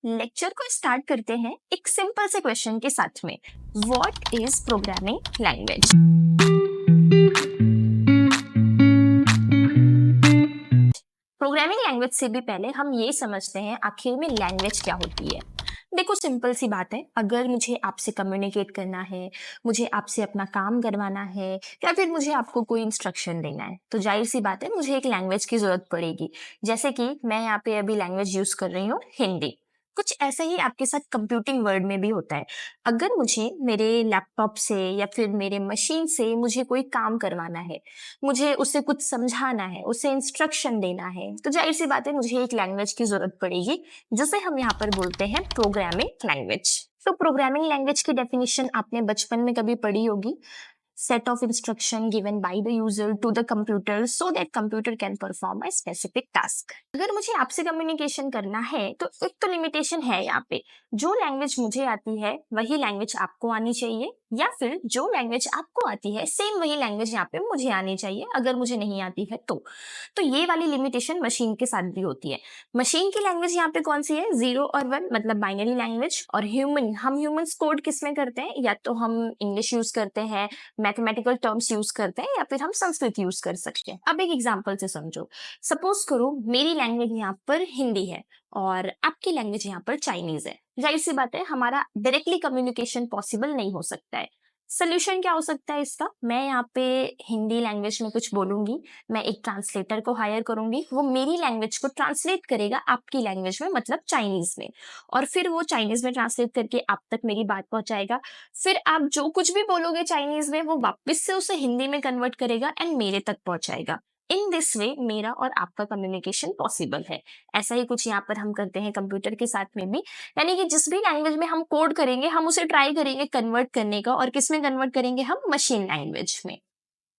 Lecture को start करते हैं एक सिंपल से क्वेश्चन के साथ में। What is programming language? Programming language से भी पहले हम ये समझते हैं आखिर में लैंग्वेज क्या होती है। देखो, सिंपल सी बात है, अगर मुझे आपसे कम्युनिकेट करना है, मुझे आपसे अपना काम करवाना है या फिर मुझे आपको कोई इंस्ट्रक्शन देना है, तो जाहिर सी बात है मुझे एक लैंग्वेज की जरूरत पड़ेगी। जैसे कि मैं यहाँ पे अभी लैंग्वेज यूज कर रही हूँ हिंदी। कुछ ऐसा ही आपके साथ कंप्यूटिंग वर्ड में भी होता है। अगर मुझे मेरे लैपटॉप से या फिर मेरे मशीन से मुझे कोई काम करवाना है, मुझे उसे कुछ समझाना है, उसे इंस्ट्रक्शन देना है, तो जाहिर सी बात है मुझे एक लैंग्वेज की जरूरत पड़ेगी, जिसे हम यहाँ पर बोलते हैं प्रोग्रामिंग लैंग्वेज। तो प्रोग्रामिंग लैंग्वेज की डेफिनेशन आपने बचपन में कभी पढ़ी होगी। Set of instruction given by the user to the computer so that computer can perform a specific task। अगर मुझे आपसे कम्युनिकेशन करना है तो एक तो लिमिटेशन है यहाँ पे, जो लैंग्वेज मुझे आती है वही लैंग्वेज आपको आनी चाहिए, या फिर जो लैंग्वेज आपको आती है सेम वही लैंग्वेज यहाँ पे मुझे आनी चाहिए अगर मुझे नहीं आती है तो ये वाली लिमिटेशन मशीन के साथ भी होती है। मशीन की लैंग्वेज यहाँ पे कौन सी है? 0 और 1, मतलब बाइनरी लैंग्वेज। और हम ह्यूमंस कोड किस में करते हैं? या तो हम इंग्लिश यूज करते हैं, मैथमेटिकल टर्म्स यूज करते हैं, या फिर हम संस्कृत यूज कर सकते हैं। अब एक एग्जांपल से समझो। सपोज करो मेरी लैंग्वेज यहाँ पर हिंदी है और आपकी लैंग्वेज यहाँ पर चाइनीज है। जाहिर सी बात है हमारा डायरेक्टली कम्युनिकेशन पॉसिबल नहीं हो सकता है। सोल्यूशन क्या हो सकता है इसका? मैं यहाँ पे हिंदी लैंग्वेज में कुछ बोलूंगी, मैं एक ट्रांसलेटर को हायर करूंगी, वो मेरी लैंग्वेज को ट्रांसलेट करेगा आपकी लैंग्वेज में, मतलब चाइनीज में, और फिर वो चाइनीज में ट्रांसलेट करके आप तक मेरी बात पहुंचाएगा। फिर आप जो कुछ भी बोलोगे चाइनीज में, वो वापस से उसे हिंदी में कन्वर्ट करेगा एंड मेरे तक पहुंचाएगा। इन दिस वे मेरा और आपका कम्युनिकेशन पॉसिबल है। ऐसा ही कुछ यहाँ पर हम करते हैं कंप्यूटर के साथ में भी। यानी कि जिस भी लैंग्वेज में हम कोड करेंगे, हम उसे ट्राई करेंगे कन्वर्ट करने का, और किस में कन्वर्ट करेंगे? हम मशीन लैंग्वेज में।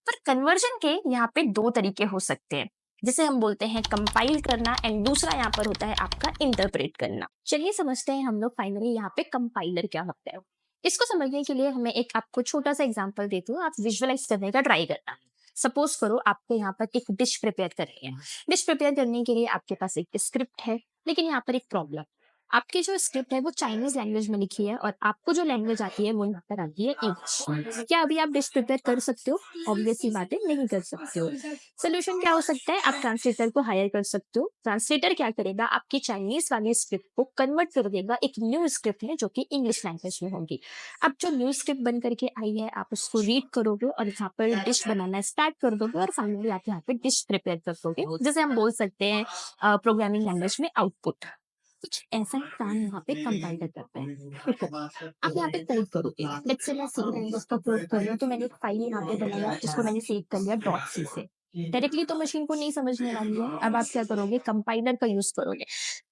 पर कन्वर्जन के यहाँ पे दो तरीके हो सकते हैं, जिसे हम बोलते हैं कंपाइल करना, एंड दूसरा यहाँ पर होता है आपका इंटरप्रेट करना। चलिए समझते हैं हम लोग फाइनली यहाँ पे कंपाइलर क्या होता है। इसको समझने के लिए हमें एक आपको छोटा सा एग्जांपल देती हूँ, आप विजुअलाइज करने का ट्राई करना। सपोज करो आपको यहाँ पर एक डिश प्रिपेयर करनी है। डिश प्रिपेयर करने के लिए आपके पास एक स्क्रिप्ट है, लेकिन यहाँ पर एक प्रॉब्लम। आपकी जो स्क्रिप्ट है वो चाइनीज लैंग्वेज में लिखी है और आपको जो लैंग्वेज आती है वो यहाँ पर आती है इंग्लिश। क्या अभी आप डिश प्रिपेयर कर सकते हो? ऑब्वियसली बातें नहीं कर सकते हो। सोल्यूशन क्या हो सकता है? आप ट्रांसलेटर को हायर कर सकते हो। ट्रांसलेटर क्या करेगा? आपकी चाइनीज वाली स्क्रिप्ट को कन्वर्ट कर देगा एक न्यू स्क्रिप्ट में, जो कि इंग्लिश लैंग्वेज में होगी। अब जो न्यू स्क्रिप्ट बन करके आई है, आप उसको रीड करोगे और यहाँ पर डिश बनाना स्टार्ट कर दोगे, और फाइनली आप यहाँ पे डिश प्रिपेयर कर दोगे, जिसे हम बोल सकते हैं प्रोग्रामिंग लैंग्वेज में आउटपुट। कुछ ऐसा ही काम यहाँ पे कंपाइलर करता है। देखो, आप यहाँ पे टाइप करोगे, लेट्स से मैं सी लैंग्वेज का प्रयोग कर रही हूँ, तो मैंने एक फाइल यहाँ पे बनाया जिसको मैंने सेव कर लिया डॉट सी से। डायरेक्टली तो मशीन को नहीं समझने वाली है। अब आप क्या करोगे? कंपाइलर का यूज करोगे।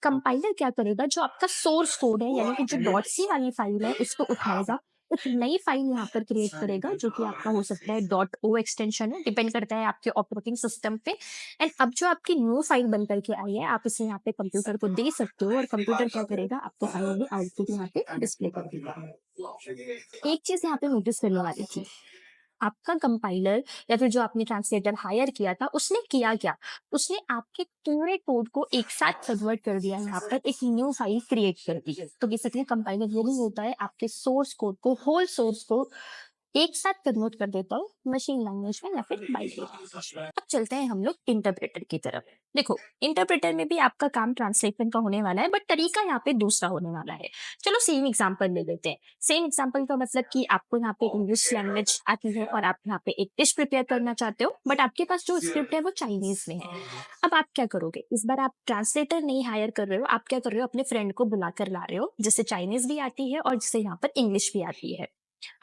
कंपाइलर क्या करेगा? जो आपका सोर्स कोड है, यानी कि जो डॉट सी वाली फाइल है, उसको उठाएगा, एक नई फाइल यहाँ पर क्रिएट करेगा, जो कि आपका हो सकता है डॉट ओ एक्सटेंशन है, डिपेंड करता है आपके ऑपरेटिंग सिस्टम पे। एंड अब जो आपकी न्यू फाइल बन करके आई है, आप इसे यहाँ पे कंप्यूटर को दे सकते हो, और कंप्यूटर क्या करेगा? आपको फाइनली आउटपुट यहाँ पे डिस्प्ले कर देगा। एक चीज यहाँ पे नोटिस करने वाली थी, आपका कंपाइलर या फिर जो आपने ट्रांसलेटर हायर किया था, उसने किया क्या? उसने आपके पूरे कोड को एक साथ कन्वर्ट कर दिया, यहाँ पर एक न्यू फाइल क्रिएट कर दी। तो बेसिकली कंपाइलर ये नहीं होता है, आपके सोर्स कोड को, होल सोर्स को एक साथ कन्वर्ट कर देता हूँ मशीन लैंग्वेज में या फिर बाइनरी लैंग्वेज में। अब चलते हैं हम लोग इंटरप्रेटर की तरफ। देखो, इंटरप्रेटर में भी आपका काम ट्रांसलेशन का होने वाला है, बट तरीका यहाँ पे दूसरा होने वाला है। चलो सेम एग्जांपल ले लेते हैं। सेम एग्जांपल का मतलब कि आपको यहाँ पे इंग्लिश लैंग्वेज आती है और आप यहाँ पे एक डिश प्रिपेयर करना चाहते हो, बट आपके पास जो स्क्रिप्ट है वो चाइनीज में है। अब आप क्या करोगे? इस बार आप ट्रांसलेटर नहीं हायर कर रहे हो, आप क्या कर रहे हो? अपने फ्रेंड को बुला कर ला रहे हो, जिसे चाइनीज भी आती है और जिसे यहाँ पर इंग्लिश भी आती है।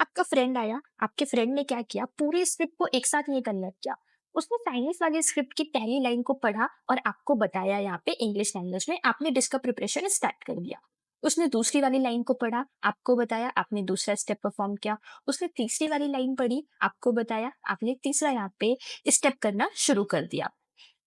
आपका फ्रेंड आया, आपके फ्रेंड ने क्या किया? पूरी स्क्रिप्ट को एक साथ नहीं कन्वर्ट किया। उसने चाइनीज वाली स्क्रिप्ट की पहली लाइन को पढ़ा और आपको बताया यहाँ पे इंग्लिश लैंग्वेज में, आपने डिश का प्रिपरेशन स्टार्ट कर दिया। उसने दूसरी वाली लाइन को पढ़ा, आपको बताया, आपने दूसरा स्टेप परफॉर्म किया। उसने तीसरी वाली लाइन पढ़ी, आपको बताया, आपने तीसरा यहाँ पे स्टेप करना शुरू कर दिया।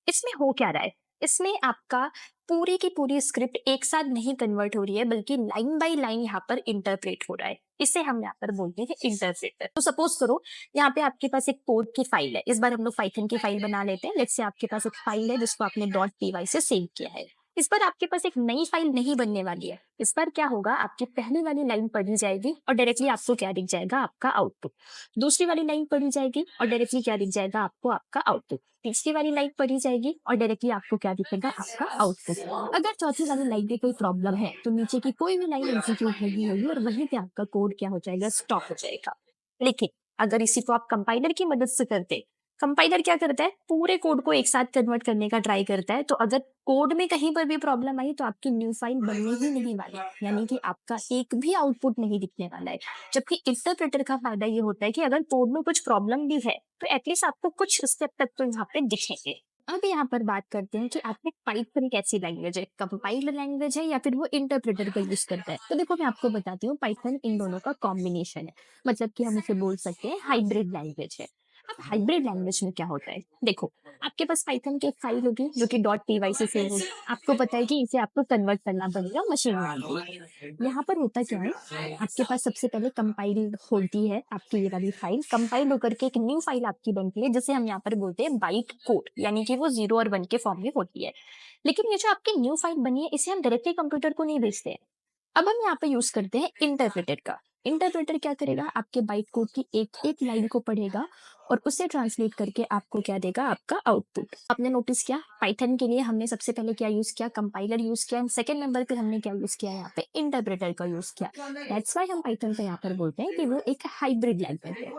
इसमें हो क्या रहा है? इसमें आपका पूरी की पूरी स्क्रिप्ट एक साथ नहीं कन्वर्ट हो रही है, बल्कि लाइन बाय लाइन यहाँ पर इंटरप्रेट हो रहा है। इसे हम यहाँ पर बोलते हैं इंटरप्रेटर। तो सपोज करो यहाँ पे आपके पास एक कोड की फाइल है। इस बार हम लोग पाइथन की फाइल बना लेते हैं। लेट्स से आपके पास एक फाइल है जिसको आपने डॉट पी वाई से सेव किया है। इस बार आपके पास एक नई फाइल नहीं बनने वाली है। इस बार क्या होगा, आपकी पहली वाली लाइन पढ़ी जाएगी और डायरेक्टली आपको क्या दिख जाएगा, आपका आउटपुट। दूसरी वाली लाइन पढ़ी जाएगी और डायरेक्टली क्या दिख जाएगा आपको, आपका आउटपुट। तीसरी वाली लाइन पढ़ी जाएगी और डायरेक्टली आपको क्या दिखेगा, आपका आउटपुट। अगर चौथी वाली लाइन में कोई प्रॉब्लम है तो नीचे की कोई भी लाइन एग्जीक्यूट नहीं होगी और वहीं पे आपका कोड क्या हो जाएगा, स्टॉप हो जाएगा। लेकिन अगर इसी को आप कंपाइलर की मदद से करते, कंपाइलर क्या करता है, पूरे कोड को एक साथ कन्वर्ट करने का ट्राई करता है। तो अगर कोड में कहीं पर भी प्रॉब्लम आई तो आपकी न्यू फाइल बनने ही नहीं वाली, यानी कि आपका एक भी आउटपुट नहीं दिखने वाला है। जबकि इंटरप्रेटर का फायदा ये होता है कि अगर कोड में कुछ प्रॉब्लम भी है तो एटलीस्ट आपको कुछ स्टेप तक तो यहाँ पे दिखेंगे। अब यहाँ पर बात करते हैं कि आपने पाइथन कैसी लैंग्वेज है, कंपाइलर लैंग्वेज है या फिर वो इंटरप्रेटर का यूज करता है। तो देखो मैं आपको बताती हूँ, पाइथन इन दोनों का कॉम्बिनेशन है, मतलब कि हम इसे बोल सकते हैं हाइब्रिड लैंग्वेज है। अब हाइब्रिड लैंग्वेज में क्या होता है, देखो आपके पास पाइथन की एक फाइल होगी जो कि .py से सेव होगी। आपको पता है कि इसे आपको कन्वर्ट करना पड़ेगा मशीन लैंग्वेज। यहाँ पर होता क्या है, आपके पास सबसे पहले कंपाइल होती है आपकी ये वाली फाइल, कंपाइल होकर के एक न्यू फाइल आपकी बनती है जिसे हम यहाँ पर बोलते हैं बाइट कोड, यानी कि वो 0 और 1 के फॉर्म में होती है। लेकिन ये जो आपकी न्यू फाइल बनी है इसे हम डायरेक्टली कंप्यूटर को नहीं भेजते हैं। अब हम यहाँ पे यूज करते हैं इंटरप्रेटर का। इंटरप्रेटर क्या करेगा, आपके बाइट कोड की एक एक लाइन को पढ़ेगा और उसे ट्रांसलेट करके आपको क्या देगा, आपका आउटपुट। आपने नोटिस किया, पाइथन के लिए हमने सबसे पहले क्या यूज किया, कंपाइलर यूज किया। सेकंड नंबर पे हमने क्या यूज किया, यहाँ पे इंटरप्रेटर का यूज किया। दैट्स व्हाई हम पाइथन को यहाँ पर बोलते हैं कि वो एक हाइब्रिड लैंग्वेज है।